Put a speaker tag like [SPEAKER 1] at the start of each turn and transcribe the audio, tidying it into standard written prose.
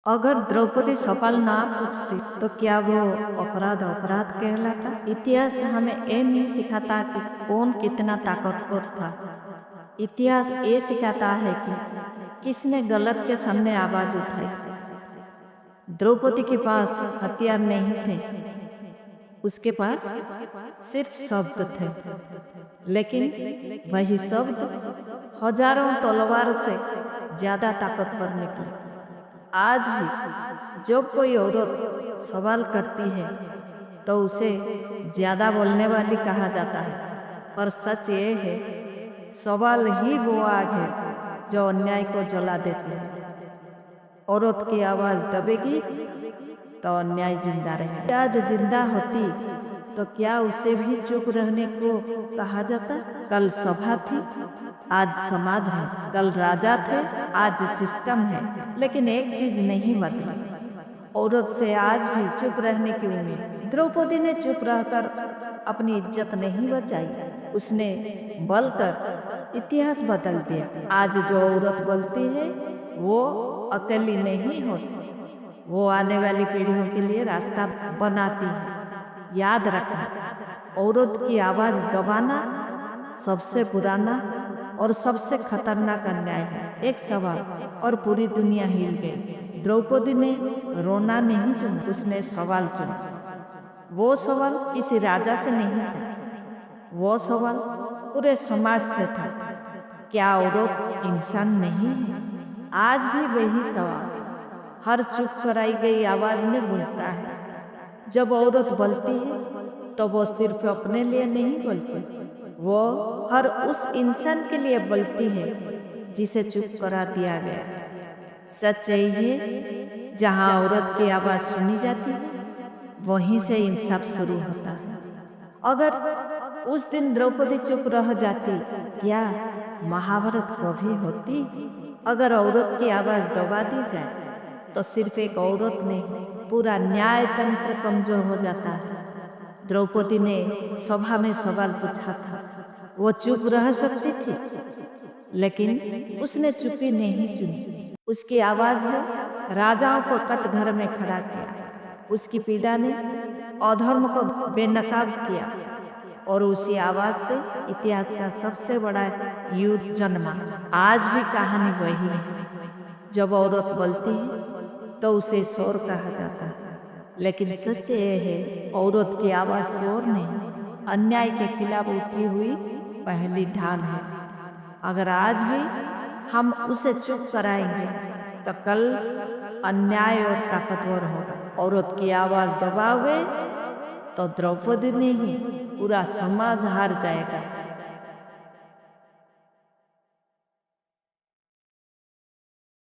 [SPEAKER 1] अगर द्रौपदी सवाल ना पूछती तो क्या वो अपराध अपराध कहलाता। इतिहास हमें ये नहीं सिखाता कि कौन कितना ताकतवर था। इतिहास ये सिखाता है कि किसने गलत के सामने आवाज उठाई। द्रौपदी के पास हथियार नहीं थे, उसके पास सिर्फ शब्द थे, लेकिन वही शब्द हजारों तलवार से ज्यादा ताकतवर निकले। आज भी जब कोई औरत सवाल करती है तो उसे ज्यादा बोलने वाली कहा जाता है, पर सच ये है सवाल ही वो आग है जो अन्याय को जला देती है। औरत की आवाज दबेगी तो अन्याय जिंदा रहेगा। आज जिंदा होती तो क्या उसे भी चुप रहने को कहा जाता। कल सभा थी, आज समाज है। कल राजा थे, आज सिस्टम है। लेकिन एक चीज नहीं बदली, औरत से आज भी चुप रहने की उम्मीद। द्रौपदी ने चुप रहकर अपनी इज्जत नहीं बचाई, उसने बोलकर इतिहास बदल दिया। आज जो औरत बोलती है वो अकेली नहीं होती, वो आने वाली पीढ़ियों के लिए रास्ता बनाती है। याद रखना, औरत की आवाज दबाना सबसे पुराना और सबसे खतरनाक अन्याय है। एक सवाल और पूरी दुनिया हिल गई। द्रौपदी ने रोना नहीं चुना, उसने सवाल चुना। वो सवाल किसी राजा से नहीं था, वो सवाल पूरे समाज से था। क्या औरत इंसान नहीं है? आज भी वही सवाल हर चुप कराई गई आवाज में गूंजता है। जब औरत बोलती है तो वो सिर्फ अपने लिए नहीं बोलती, वो हर उस इंसान के लिए बोलती है जिसे चुप करा दिया गया। सच यही है, जहाँ औरत की आवाज सुनी जाती है वहीं से इंसाफ शुरू होता है। अगर उस दिन द्रौपदी चुप रह जाती, क्या महाभारत कभी होती? अगर औरत की आवाज दबा दी जाए तो सिर्फ एक औरत नहीं, पूरा न्याय तंत्र कमजोर हो जाता है। द्रौपदी ने सभा में सवाल पूछा था, वो चुप रह सकती थी, लेकिन उसने चुप्पी नहीं चुनी। उसकी आवाज ने राजाओं को कटघर में खड़ा किया, उसकी पीड़ा ने अधर्म को बेनकाब किया, और उसी आवाज से इतिहास का सबसे बड़ा युद्ध जन्मा। आज भी कहानी वही है। जब औरत बोलती है तो उसे शोर कहा जाता है, लेकिन सच ये है औरत की आवाज शोर नहीं, अन्याय के खिलाफ उठी हुई पहली ढाल है। अगर आज भी हम उसे चुप कराएंगे तो कल अन्याय और ताकतवर होगा। औरत की आवाज दबावे तो द्रौपदी नहीं, पूरा समाज हार जाएगा।